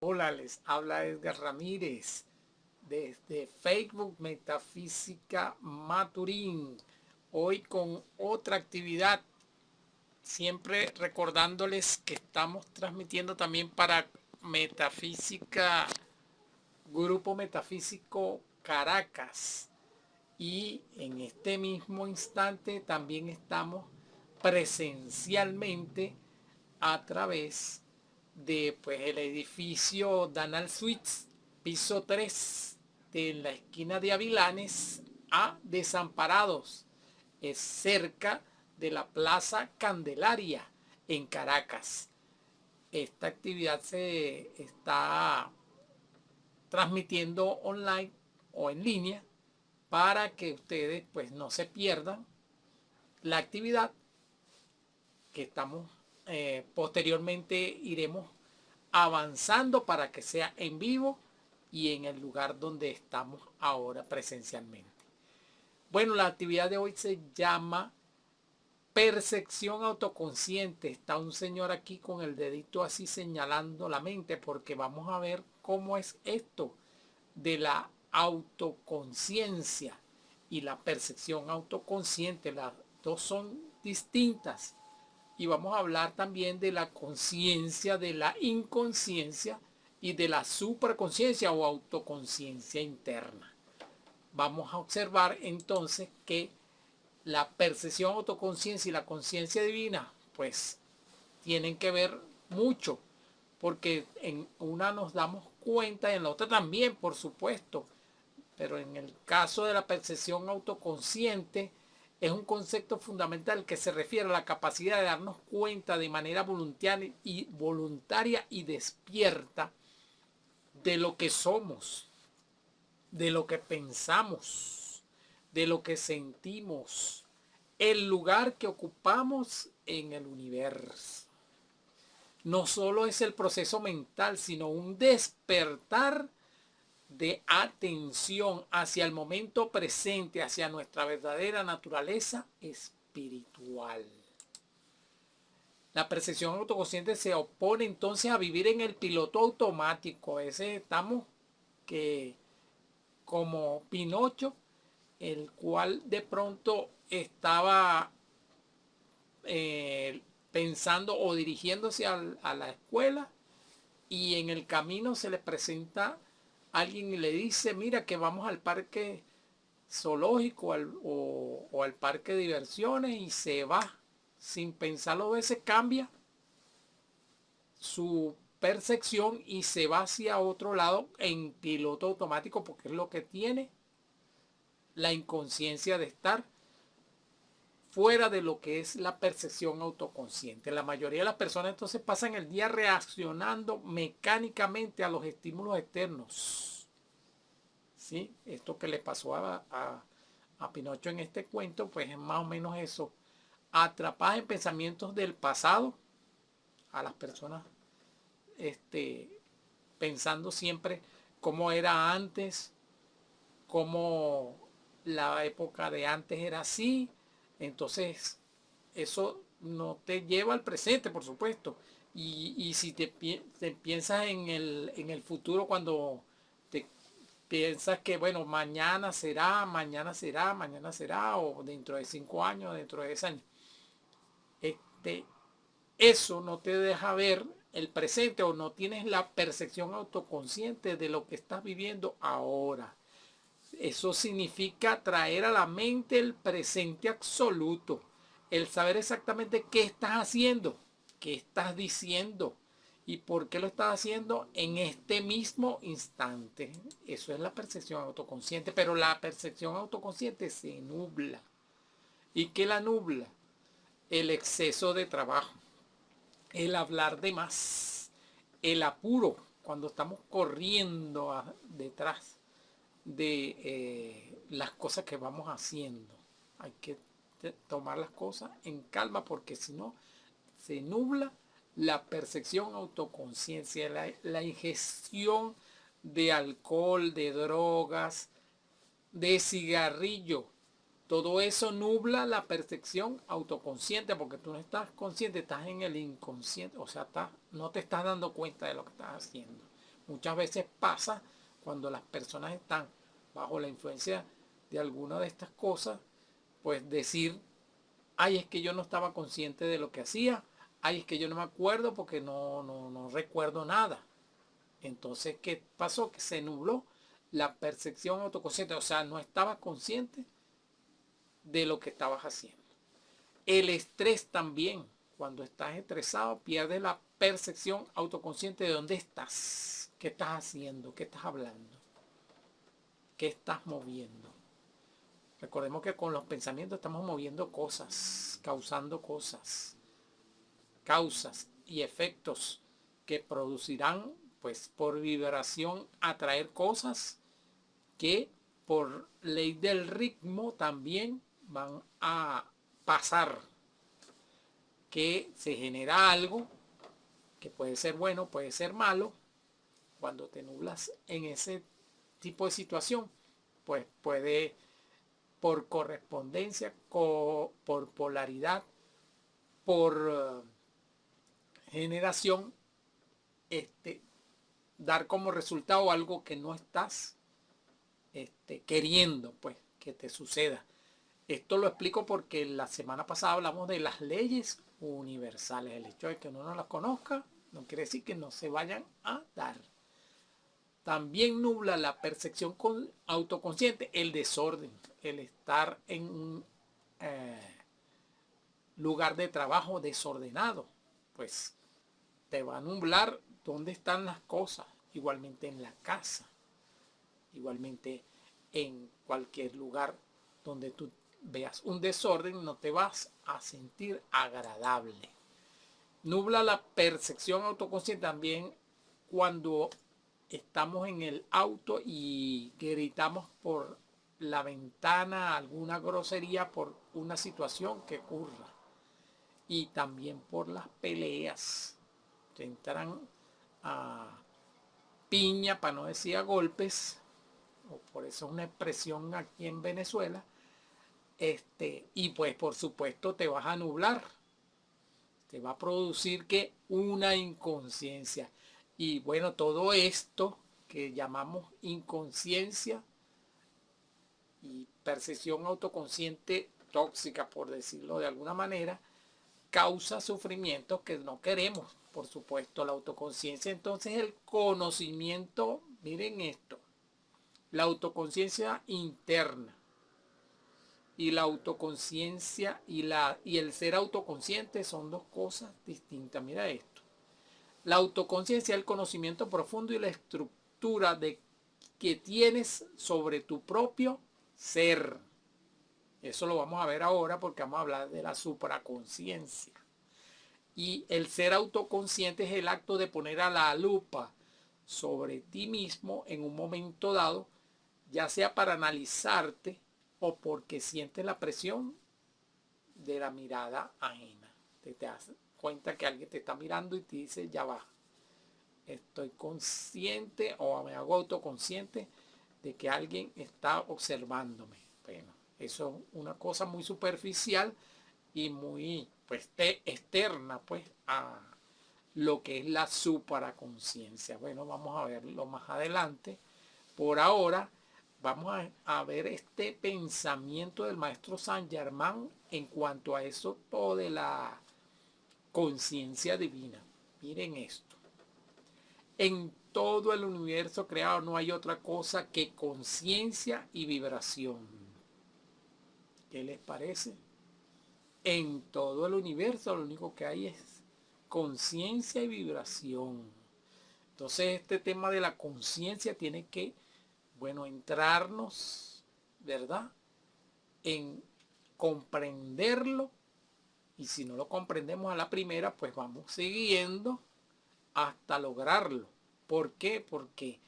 Hola, les habla Edgar Ramírez desde Facebook Metafísica Maturín. Hoy con otra actividad, siempre recordándoles que estamos transmitiendo también para Metafísica, Grupo Metafísico Caracas. Y en este mismo instante también estamos presencialmente a través de pues el edificio Danal Suites, piso 3 de la esquina de Avilanes a Desamparados. Es cerca de la Plaza Candelaria en Caracas. Esta actividad se está transmitiendo online o en línea para que ustedes pues no se pierdan la actividad que estamos posteriormente iremos avanzando para que sea en vivo y en el lugar donde estamos ahora presencialmente. Bueno, la actividad de hoy se llama percepción autoconsciente. Está un señor aquí con el dedito así señalando la mente porque vamos a ver cómo es esto de la autoconciencia y la percepción autoconsciente. Las dos son distintas. Y vamos a hablar también de la conciencia, de la inconsciencia y de la supraconciencia o autoconciencia interna. Vamos a observar entonces que la percepción, autoconciencia y la conciencia divina pues tienen que ver mucho, porque en una nos damos cuenta y en la otra también, por supuesto, pero en el caso de la percepción autoconsciente es un concepto fundamental que se refiere a la capacidad de darnos cuenta de manera voluntaria y despierta de lo que somos, de lo que pensamos, de lo que sentimos, el lugar que ocupamos en el universo. No solo es el proceso mental, sino un despertar de atención hacia el momento presente, hacia nuestra verdadera naturaleza espiritual. La percepción autoconsciente se opone entonces a vivir en el piloto automático. A veces estamos que como Pinocho, el cual de pronto estaba pensando o dirigiéndose a la escuela y en el camino se le presenta alguien y le dice, mira que vamos al parque zoológico o al parque de diversiones y se va sin pensarlo dos veces, cambia su percepción y se va hacia otro lado en piloto automático porque es lo que tiene la inconsciencia de estar fuera de lo que es la percepción autoconsciente. La mayoría de las personas entonces pasan el día reaccionando mecánicamente a los estímulos externos. ¿Sí? Esto que le pasó a Pinocho en este cuento, pues es más o menos eso. Atrapadas en pensamientos del pasado, a las personas pensando siempre cómo era antes, cómo la época de antes era así. Entonces, eso no te lleva al presente, por supuesto. Y si te piensas en el futuro, cuando te piensas que, bueno, mañana será, mañana será, mañana será, o dentro de 5 años, dentro de 10 años, este, eso no te deja ver el presente o no tienes la percepción autoconsciente de lo que estás viviendo ahora. Eso significa traer a la mente el presente absoluto, el saber exactamente qué estás haciendo, qué estás diciendo y por qué lo estás haciendo en este mismo instante. Eso es la percepción autoconsciente, pero la percepción autoconsciente se nubla. ¿Y qué la nubla? El exceso de trabajo, el hablar de más, el apuro, cuando estamos corriendo detrás de las cosas que vamos haciendo. Hay que tomar las cosas en calma porque si no se nubla la percepción autoconciencia, la ingestión de alcohol, de drogas, de cigarrillo. Todo eso nubla la percepción autoconsciente porque tú no estás consciente, estás en el inconsciente, o sea, no te estás dando cuenta de lo que estás haciendo. Muchas veces pasa cuando las personas están bajo la influencia de alguna de estas cosas, pues decir, ay, es que yo no estaba consciente de lo que hacía, ay, es que yo no me acuerdo porque no recuerdo nada. Entonces, ¿qué pasó? Que se nubló la percepción autoconsciente, o sea, no estabas consciente de lo que estabas haciendo. El estrés también, cuando estás estresado, pierdes la percepción autoconsciente de dónde estás, qué estás haciendo, qué estás hablando, qué estás moviendo. Recordemos que con los pensamientos estamos moviendo cosas, causando cosas, causas y efectos que producirán, pues por vibración, atraer cosas que por ley del ritmo también van a pasar, que se genera algo que puede ser bueno, puede ser malo. Cuando te nublas en ese tipo de situación, pues puede por correspondencia, por polaridad, por generación, dar como resultado algo que no estás queriendo, pues, que te suceda. Esto lo explico porque la semana pasada hablamos de las leyes universales. El hecho de que uno no las conozca no quiere decir que no se vayan a dar. También nubla la percepción autoconsciente, el desorden, el estar en un lugar de trabajo desordenado. Pues te va a nublar dónde están las cosas, igualmente en la casa, igualmente en cualquier lugar donde tú veas un desorden, no te vas a sentir agradable. Nubla la percepción autoconsciente también cuando estamos en el auto y gritamos por la ventana alguna grosería por una situación que ocurra. Y también por las peleas. Se entran a piña, para no decir a golpes, o por eso es una expresión aquí en Venezuela. Y pues por supuesto te vas a nublar, te va a producir que una inconsciencia. Y bueno, todo esto que llamamos inconsciencia y percepción autoconsciente tóxica, por decirlo de alguna manera, causa sufrimientos que no queremos. Por supuesto, la autoconciencia, entonces el conocimiento, miren esto, la autoconciencia interna y la autoconciencia y el ser autoconsciente son dos cosas distintas. Mira esto. La autoconciencia es el conocimiento profundo y la estructura que tienes sobre tu propio ser. Eso lo vamos a ver ahora porque vamos a hablar de la supraconciencia. Y el ser autoconsciente es el acto de poner a la lupa sobre ti mismo en un momento dado, ya sea para analizarte o porque sientes la presión de la mirada ajena. Te das cuenta que alguien te está mirando y te dice, ya va, estoy consciente o me hago autoconsciente de que alguien está observándome. Bueno, eso es una cosa muy superficial y muy pues externa pues a lo que es la supraconciencia. Bueno, vamos a verlo más adelante. Por ahora vamos a ver este pensamiento del maestro Saint Germain en cuanto a eso todo de la conciencia divina. Miren esto. En todo el universo creado no hay otra cosa que conciencia y vibración. ¿Qué les parece? En todo el universo lo único que hay es conciencia y vibración. Entonces este tema de la conciencia tiene que, bueno, entrarnos, ¿verdad? En comprenderlo. Y si no lo comprendemos a la primera, pues vamos siguiendo hasta lograrlo. ¿Por qué? Porque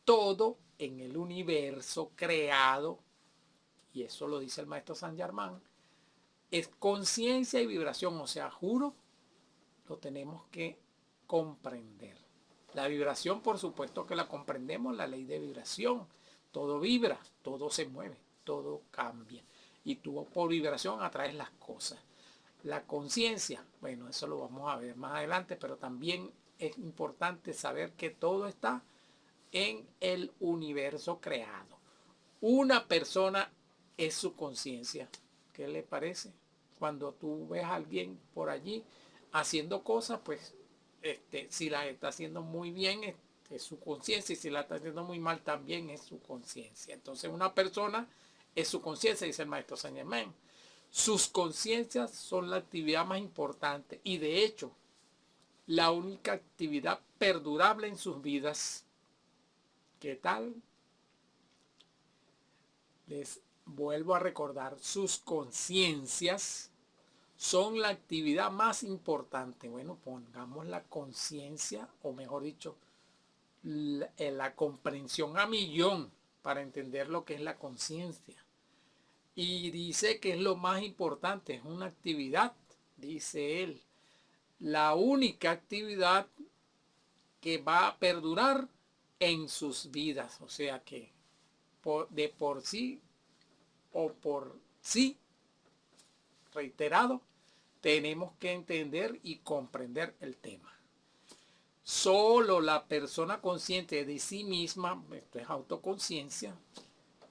todo en el universo creado, y eso lo dice el maestro Saint Germain, es conciencia y vibración. O sea, juro, lo tenemos que comprender. La vibración, por supuesto que la comprendemos, la ley de vibración. Todo vibra, todo se mueve, todo cambia. Y tú por vibración atraes las cosas. La conciencia, bueno, eso lo vamos a ver más adelante, pero también es importante saber que todo está en el universo creado. Una persona es su conciencia. ¿Qué le parece? Cuando tú ves a alguien por allí haciendo cosas, pues si la está haciendo muy bien, es su conciencia, y si la está haciendo muy mal, también es su conciencia. Entonces, una persona es su conciencia, dice el maestro Saint Germain. Sus conciencias son la actividad más importante y, de hecho, la única actividad perdurable en sus vidas. ¿Qué tal? Les vuelvo a recordar, sus conciencias son la actividad más importante. Bueno, pongamos la conciencia, o mejor dicho, la comprensión a millón para entender lo que es la conciencia. Y dice que es lo más importante, es una actividad, dice él, la única actividad que va a perdurar en sus vidas. O sea que de por sí o por sí, reiterado, tenemos que entender y comprender el tema. Solo la persona consciente de sí misma, esto es autoconciencia,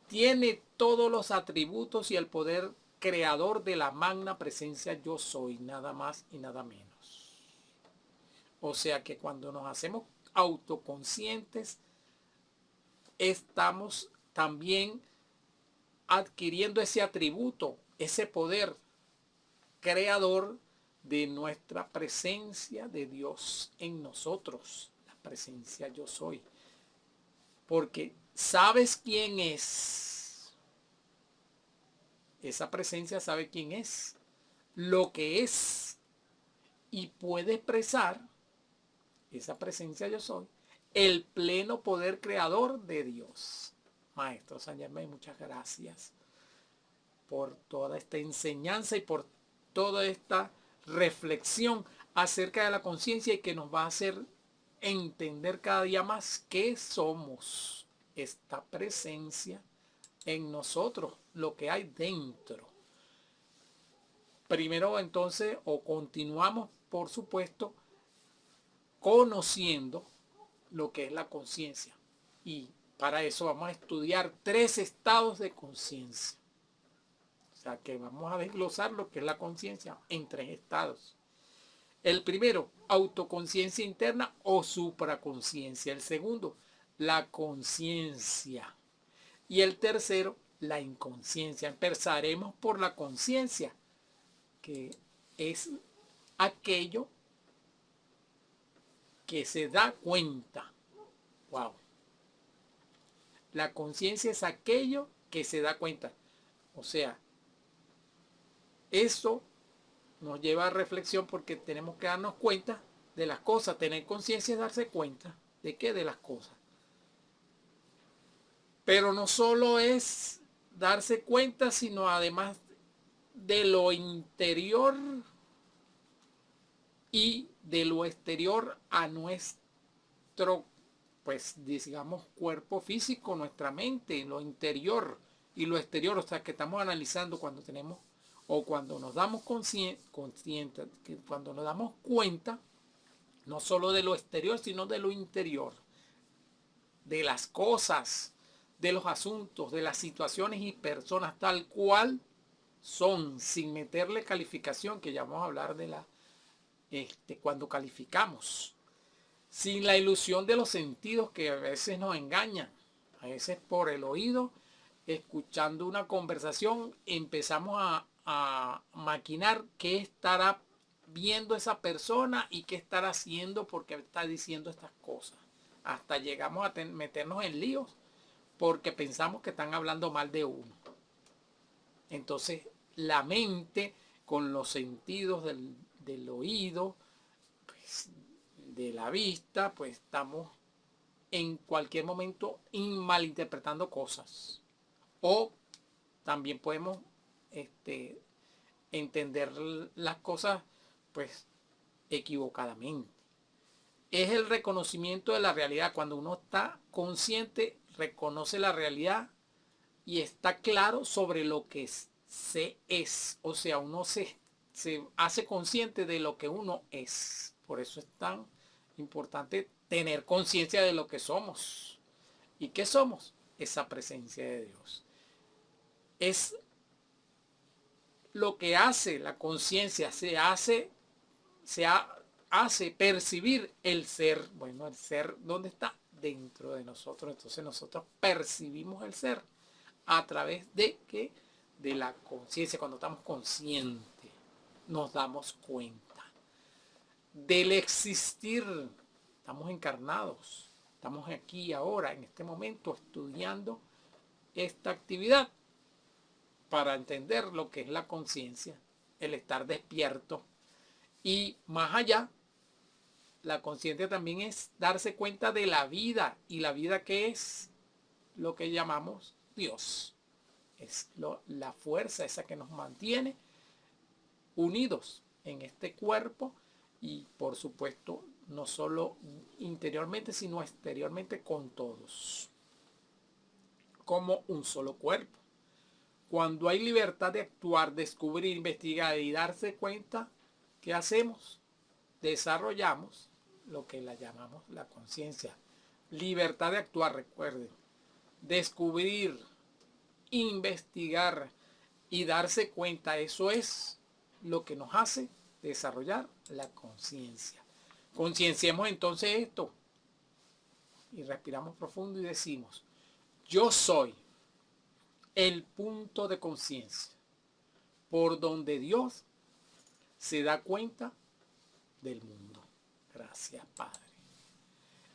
tiene todos los atributos y el poder creador de la magna presencia yo soy, nada más y nada menos. O sea que cuando nos hacemos autoconscientes, estamos también adquiriendo ese atributo, ese poder creador de nuestra presencia de Dios en nosotros, la presencia yo soy. Porque sabes quién es. Esa presencia sabe quién es, lo que es, y puede expresar esa presencia yo soy, el pleno poder creador de Dios. Maestro Saint Germain, muchas gracias por toda esta enseñanza y por toda esta reflexión acerca de la conciencia, y que nos va a hacer entender cada día más qué somos, esta presencia en nosotros, lo que hay dentro. Primero entonces, o continuamos por supuesto, conociendo lo que es la conciencia. Y para eso vamos a estudiar 3 estados de conciencia. O sea que vamos a desglosar lo que es la conciencia en 3 estados. El primero, autoconciencia interna o supraconciencia. El segundo, la conciencia. Y el tercero, la inconsciencia. Empezaremos por la conciencia, que es aquello que se da cuenta. Wow. La conciencia es aquello que se da cuenta. O sea, eso nos lleva a reflexión, porque tenemos que darnos cuenta de las cosas. Tener conciencia es darse cuenta de qué, de las cosas. Pero no solo es darse cuenta, sino además de lo interior y de lo exterior a nuestro, pues digamos, cuerpo físico, nuestra mente, lo interior y lo exterior. O sea, que estamos analizando cuando tenemos, o cuando nos damos conscientes, cuando nos damos cuenta, no solo de lo exterior, sino de lo interior, de las cosas, de los asuntos, de las situaciones y personas tal cual son, sin meterle calificación, que ya vamos a hablar de la cuando calificamos, sin la ilusión de los sentidos que a veces nos engañan. A veces por el oído, escuchando una conversación, empezamos a maquinar qué estará viendo esa persona y qué estará haciendo porque está diciendo estas cosas. Hasta llegamos a meternos en líos porque pensamos que están hablando mal de uno. Entonces, la mente con los sentidos del oído, pues, de la vista, pues estamos en cualquier momento malinterpretando cosas. O también podemos entender las cosas pues equivocadamente. Es el reconocimiento de la realidad. Cuando uno está consciente, reconoce la realidad y está claro sobre lo que se es. O sea, uno se hace consciente de lo que uno es. Por eso es tan Importante tener conciencia de lo que somos. ¿Y qué somos? Esa presencia de Dios. Es lo que hace la conciencia, hace percibir el ser. Bueno, el ser, ¿dónde está? Dentro de nosotros. Entonces nosotros percibimos el ser a través de ¿qué? De la conciencia. Cuando estamos conscientes, nos damos cuenta del existir. Estamos encarnados, estamos aquí ahora, en este momento, estudiando esta actividad para entender lo que es la conciencia, el estar despierto. Y más allá, la conciencia también es darse cuenta de la vida, y la vida que es lo que llamamos Dios. Es la fuerza esa que nos mantiene unidos en este cuerpo y por supuesto no solo interiormente sino exteriormente con todos como un solo cuerpo. Cuando hay libertad de actuar, descubrir, investigar y darse cuenta, ¿qué hacemos? Desarrollamos lo que la llamamos la conciencia. Libertad de actuar, recuerden. Descubrir, investigar y darse cuenta, eso es lo que nos hace desarrollar la conciencia. Concienciemos entonces esto y respiramos profundo y decimos: yo soy el punto de conciencia por donde Dios se da cuenta del mundo. Gracias, Padre.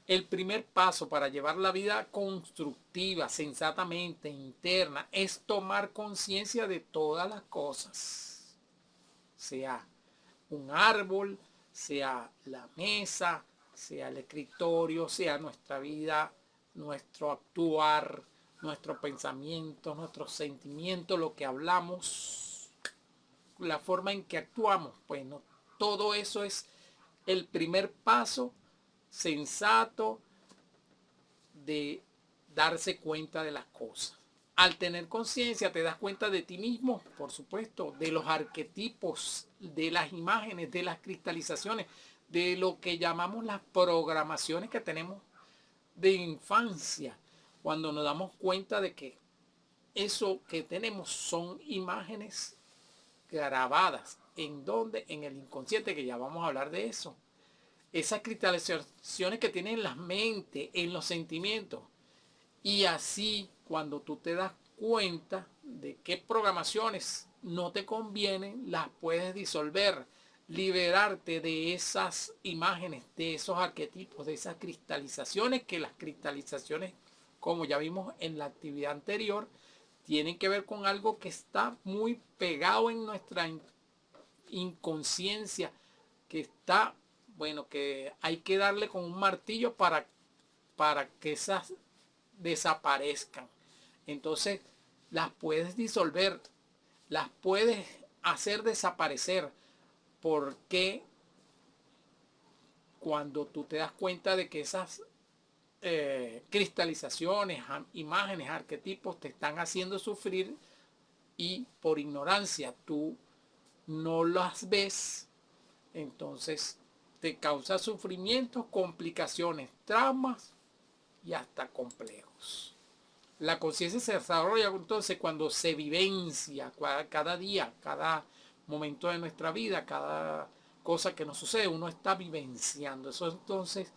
El primer paso para llevar la vida constructiva, sensatamente, interna, es tomar conciencia de todas las cosas. Sea un árbol, sea la mesa, sea el escritorio, sea nuestra vida, nuestro actuar, nuestro pensamiento, nuestros sentimientos, lo que hablamos, la forma en que actuamos. Bueno, todo eso es el primer paso sensato de darse cuenta de las cosas. Al tener conciencia te das cuenta de ti mismo, por supuesto, de los arquetipos, de las imágenes, de las cristalizaciones, de lo que llamamos las programaciones que tenemos de infancia, cuando nos damos cuenta de que eso que tenemos son imágenes grabadas. ¿En dónde? En el inconsciente, que ya vamos a hablar de eso. Esas cristalizaciones que tienen en la mente, en los sentimientos. Y así, cuando tú te das cuenta de qué programaciones no te convienen, las puedes disolver, liberarte de esas imágenes, de esos arquetipos, de esas cristalizaciones, que las cristalizaciones, como ya vimos en la actividad anterior, tienen que ver con algo que está muy pegado en nuestra inconsciencia, que está, bueno, que hay que darle con un martillo para que esas desaparezcan. Entonces las puedes disolver, las puedes hacer desaparecer, porque cuando tú te das cuenta de que esas cristalizaciones, imágenes, arquetipos te están haciendo sufrir y por ignorancia tú no las ves, entonces te causa sufrimientos, complicaciones, traumas y hasta complejos. La conciencia se desarrolla entonces cuando se vivencia cada día, cada momento de nuestra vida, cada cosa que nos sucede, uno está vivenciando. Eso entonces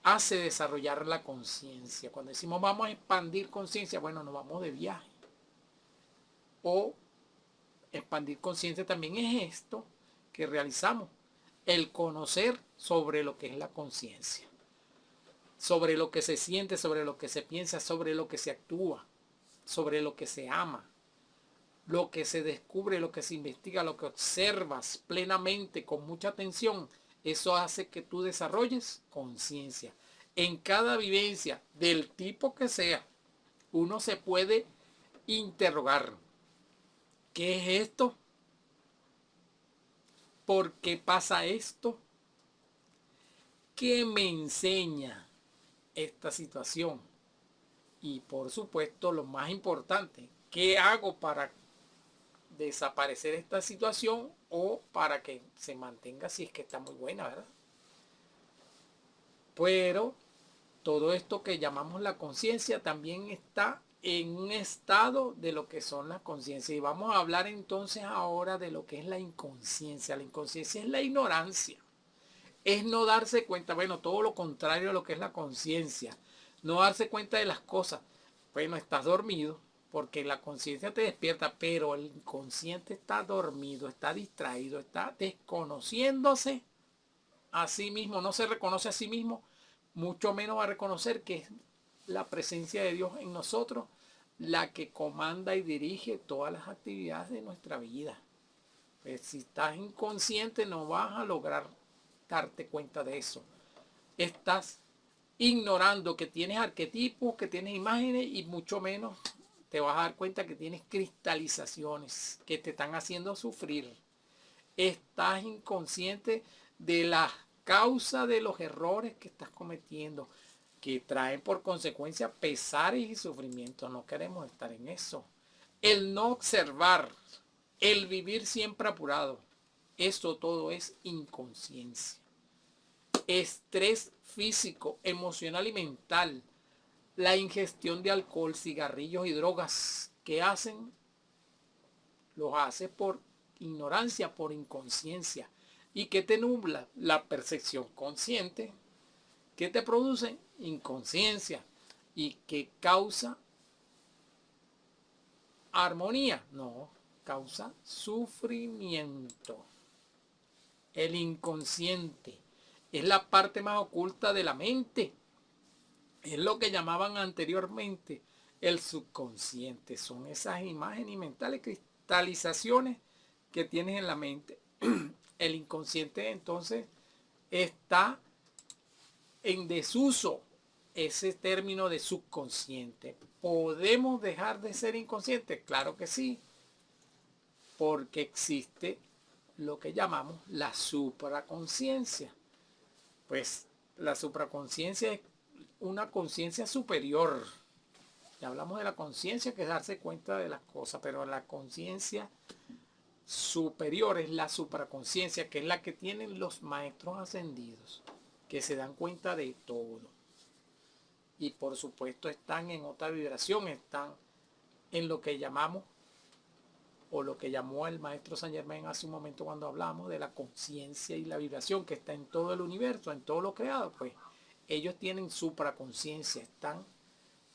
hace desarrollar la conciencia. Cuando decimos vamos a expandir conciencia, bueno, nos vamos de viaje. O expandir conciencia también es esto que realizamos, el conocer sobre lo que es la conciencia, sobre lo que se siente, sobre lo que se piensa, sobre lo que se actúa, sobre lo que se ama, lo que se descubre, lo que se investiga, lo que observas plenamente con mucha atención. Eso hace que tú desarrolles conciencia. En cada vivencia, del tipo que sea, uno se puede interrogar: ¿qué es esto? ¿Por qué pasa esto? ¿Qué me enseña esta situación? Y por supuesto, lo más importante, ¿qué hago para desaparecer esta situación o para que se mantenga, si es que está muy buena, ¿verdad? Pero todo esto que llamamos la conciencia también está en un estado de lo que son las conciencias. Y vamos a hablar entonces ahora de lo que es la inconsciencia. La inconsciencia es la ignorancia. Es no darse cuenta, bueno, todo lo contrario a lo que es la conciencia. No darse cuenta de las cosas. Bueno, estás dormido porque la conciencia te despierta, pero el inconsciente está dormido, está distraído, está desconociéndose a sí mismo, no se reconoce a sí mismo, mucho menos va a reconocer que es la presencia de Dios en nosotros la que comanda y dirige todas las actividades de nuestra vida. Pues si estás inconsciente no vas a lograr darte cuenta de eso. Estás ignorando que tienes arquetipos, que tienes imágenes y mucho menos te vas a dar cuenta que tienes cristalizaciones que te están haciendo sufrir. Estás inconsciente de la causa de los errores que estás cometiendo, que traen por consecuencia pesares y sufrimientos. No queremos estar en eso. El no observar, el vivir siempre apurado, eso todo es inconsciencia. Estrés físico, emocional y mental, la ingestión de alcohol, cigarrillos y drogas, ¿qué hacen? Los hace por ignorancia, por inconsciencia. ¿Y qué te nubla? La percepción consciente. ¿Qué te produce? Inconsciencia. ¿Y qué causa armonía? No, causa sufrimiento. El inconsciente es la parte más oculta de la mente. Es lo que llamaban anteriormente el subconsciente. Son esas imágenes mentales, cristalizaciones que tienes en la mente. El inconsciente entonces está en desuso ese término de subconsciente. ¿Podemos dejar de ser inconscientes? Claro que sí, porque existe lo que llamamos la supraconciencia. Pues la supraconciencia es una conciencia superior. Ya hablamos de la conciencia, que es darse cuenta de las cosas, pero la conciencia superior es la supraconciencia, que es la que tienen los maestros ascendidos, que se dan cuenta de todo. Y por supuesto están en otra vibración, están en lo que llamamos, o lo que llamó el maestro Saint Germain hace un momento cuando hablamos de la conciencia y la vibración que está en todo el universo, en todo lo creado. Pues ellos tienen supraconciencia, están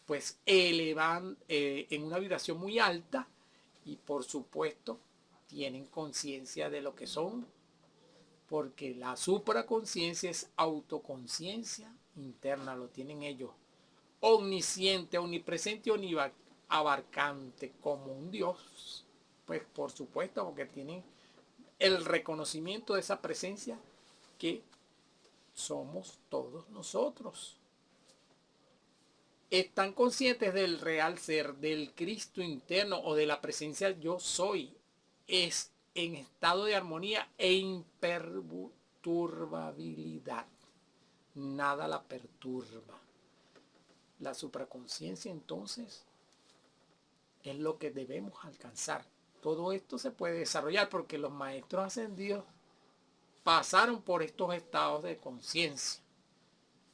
pues elevan en una vibración muy alta y por supuesto tienen conciencia de lo que son, porque la supraconciencia es autoconciencia interna, lo tienen ellos, omnisciente, omnipresente, abarcante como un Dios. Pues por supuesto, porque tienen el reconocimiento de esa presencia que somos todos nosotros. Están conscientes del real ser, del Cristo interno o de la presencia yo soy. Es en estado de armonía e imperturbabilidad. Nada la perturba. La supraconciencia entonces es lo que debemos alcanzar. Todo esto se puede desarrollar porque los maestros ascendidos pasaron por estos estados de conciencia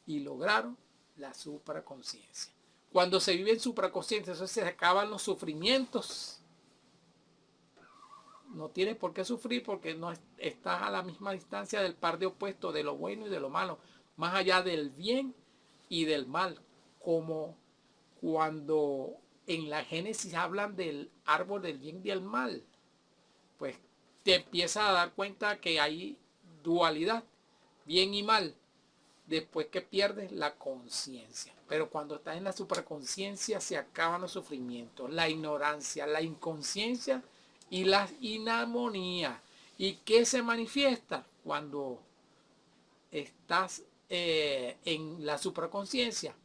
y lograron la supraconciencia. Cuando se vive en supraconciencia, eso se acaban los sufrimientos. No tienes por qué sufrir porque no estás a la misma distancia del par de opuestos, de lo bueno y de lo malo, más allá del bien y del mal, como cuando en la Génesis hablan del árbol del bien y del mal, pues te empiezas a dar cuenta que hay dualidad, bien y mal, después que pierdes la conciencia. Pero cuando estás en la supraconciencia se acaban los sufrimientos, la ignorancia, la inconsciencia y la inarmonía. ¿Y qué se manifiesta? Cuando estás en la supraconciencia,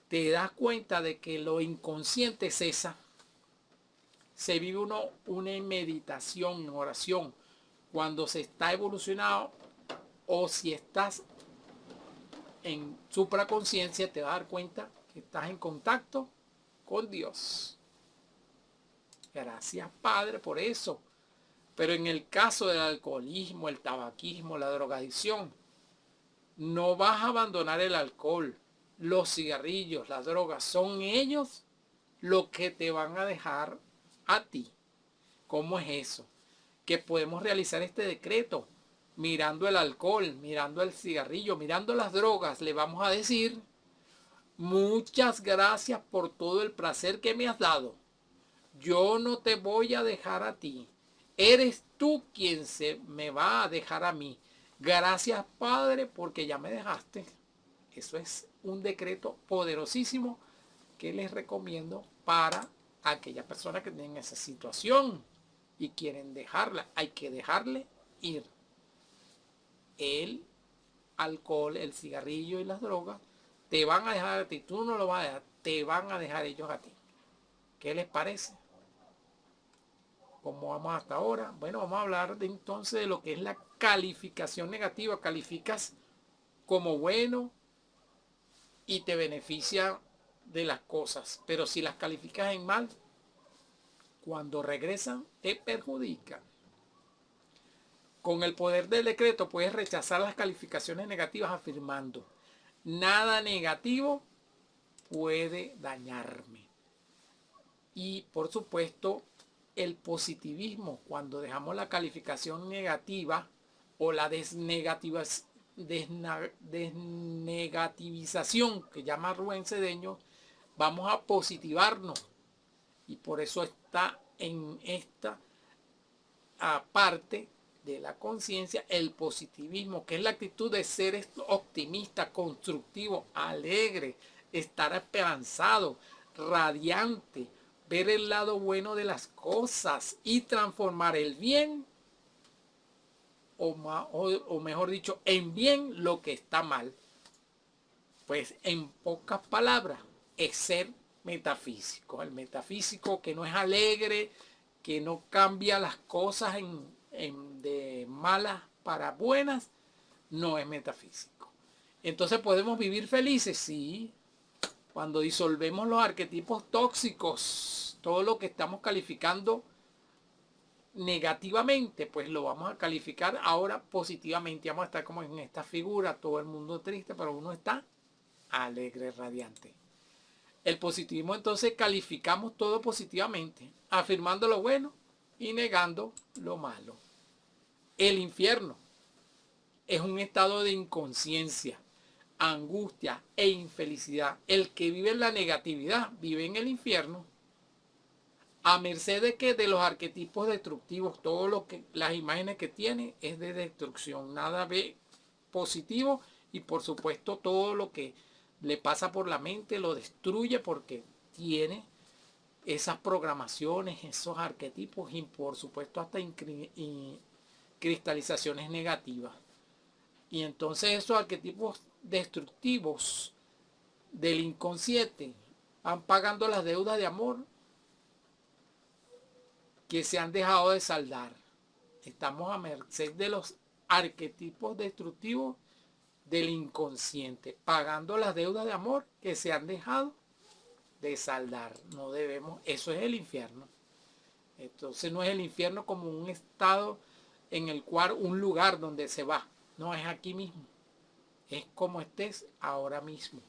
te das cuenta de que lo inconsciente cesa. Se vive una meditación, una oración. Cuando se está evolucionado o si estás en supraconciencia, te vas a dar cuenta que estás en contacto con Dios. Gracias, Padre, por eso. Pero en el caso del alcoholismo, el tabaquismo, la drogadicción, No vas a abandonar el alcohol, los cigarrillos, las drogas. Son ellos los que te van a dejar a ti. ¿Cómo es eso? Que podemos realizar este decreto mirando el alcohol, mirando el cigarrillo, mirando las drogas. Le vamos a decir: muchas gracias por todo el placer que me has dado. Yo no te voy a dejar a ti. Eres tú quien se me va a dejar a mí. Gracias, Padre, porque ya me dejaste. Eso es un decreto poderosísimo que les recomiendo para aquellas personas que tienen esa situación y quieren dejarla. Hay que dejarle ir. El alcohol, el cigarrillo y las drogas te van a dejar a ti. Tú no lo vas a dejar, te van a dejar ellos a ti. ¿Qué les parece? ¿Cómo vamos hasta ahora? Bueno, vamos a hablar entonces de lo que es la calificación negativa. Calificas como bueno y te beneficia de las cosas, pero si las calificas en mal, cuando regresan te perjudican. Con el poder del decreto puedes rechazar las calificaciones negativas afirmando: nada negativo puede dañarme. Y por supuesto, el positivismo, cuando dejamos la calificación negativa o la desnegativización que llama Rubén Cedeño, vamos a positivarnos. Y por eso está en esta parte de la conciencia el positivismo, que es la actitud de ser optimista, constructivo, alegre, estar esperanzado, radiante, ver el lado bueno de las cosas y transformar el bien, o mejor dicho, en bien lo que está mal. Pues en pocas palabras, es ser metafísico. El metafísico que no es alegre, que no cambia las cosas de malas para buenas, no es metafísico. Entonces, ¿podemos vivir felices? Sí. Cuando disolvemos los arquetipos tóxicos, todo lo que estamos calificando negativamente, pues lo vamos a calificar ahora positivamente. Vamos a estar como en esta figura, todo el mundo triste, pero uno está alegre, radiante. El positivismo, entonces, calificamos todo positivamente, afirmando lo bueno y negando lo malo. El infierno es un estado de inconsciencia, angustia e infelicidad. El que vive en la negatividad vive en el infierno, a merced de que de los arquetipos destructivos, todo lo que las imágenes que tiene es de destrucción, nada ve positivo, y por supuesto todo lo que le pasa por la mente lo destruye porque tiene esas programaciones, esos arquetipos y por supuesto hasta cristalizaciones negativas. Y entonces esos arquetipos destructivos del inconsciente van pagando las deudas de amor que se han dejado de saldar. Estamos a merced de los arquetipos destructivos del inconsciente, pagando las deudas de amor que se han dejado de saldar. No debemos, eso es el infierno. Entonces no es el infierno como un estado en el cual un lugar donde se va, no es aquí mismo, es como estés ahora mismo,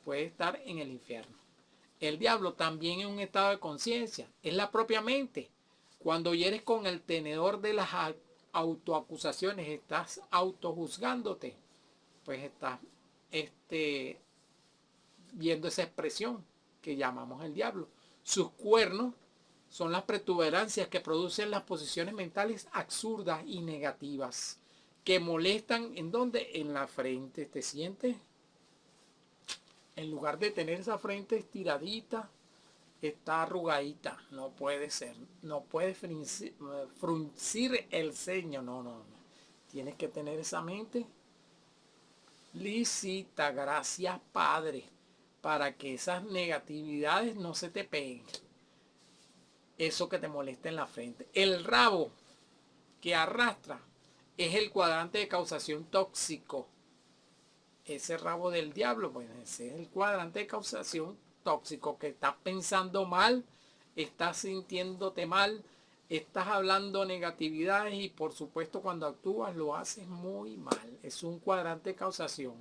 puede estar en el infierno. El diablo también es un estado de conciencia, es la propia mente. Cuando hieres con el tenedor de las autoacusaciones, estás autojuzgándote, pues estás viendo esa expresión que llamamos el diablo. Sus cuernos son las protuberancias que producen las posiciones mentales absurdas y negativas, que molestan ¿en dónde? En la frente. ¿Te sientes? En lugar de tener esa frente estiradita, está arrugadita. No puede ser. No puede fruncir el ceño. No, no, no. Tienes que tener esa mente lisita. Gracias, Padre, para que esas negatividades no se te peguen. Eso que te molesta en la frente. El rabo que arrastra es el cuadrante de causación tóxico. Ese rabo del diablo, pues ese es el cuadrante de causación tóxico, que estás pensando mal, estás sintiéndote mal, estás hablando negatividades y por supuesto cuando actúas lo haces muy mal. Es un cuadrante de causación.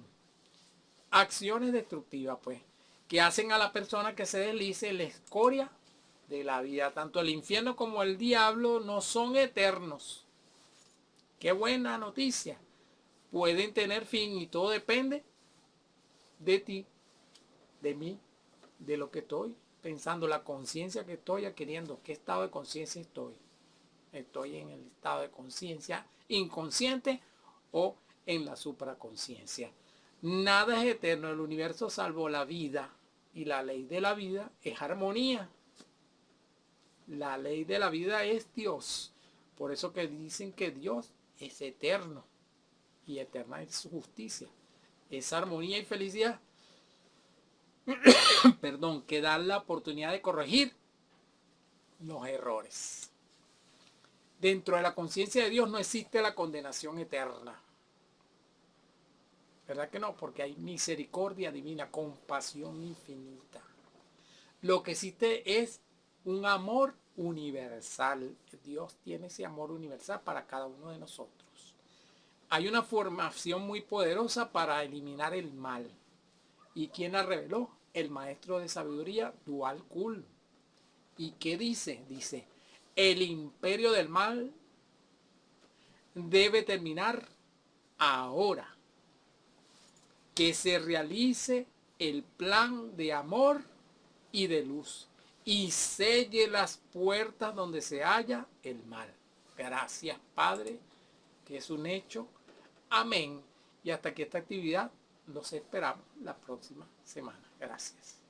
Acciones destructivas, pues, que hacen a la persona que se deslice la escoria de la vida. Tanto el infierno como el diablo no son eternos. Qué buena noticia. Pueden tener fin y todo depende de ti, de mí, de lo que estoy pensando, la conciencia que estoy adquiriendo, qué estado de conciencia estoy. Estoy en el estado de conciencia inconsciente o en la supraconsciencia. Nada es eterno, el universo salvo la vida, y la ley de la vida es armonía. La ley de la vida es Dios. Por eso que dicen que Dios es eterno y eterna es su justicia. Es armonía y felicidad. Perdón, que da la oportunidad de corregir los errores. Dentro de la conciencia de Dios no existe la condenación eterna. ¿Verdad que no? Porque hay misericordia divina, compasión infinita. Lo que existe es un amor universal. Dios tiene ese amor universal para cada uno de nosotros. Hay una formación muy poderosa para eliminar el mal. ¿Y quién la reveló? El maestro de sabiduría, Dual Kul. ¿Y qué dice? Dice, el imperio del mal debe terminar ahora. Que se realice el plan de amor y de luz y selle las puertas donde se halla el mal. Gracias, Padre, que es un hecho. Amén. Y hasta aquí esta actividad los esperamos la próxima semana. Gracias.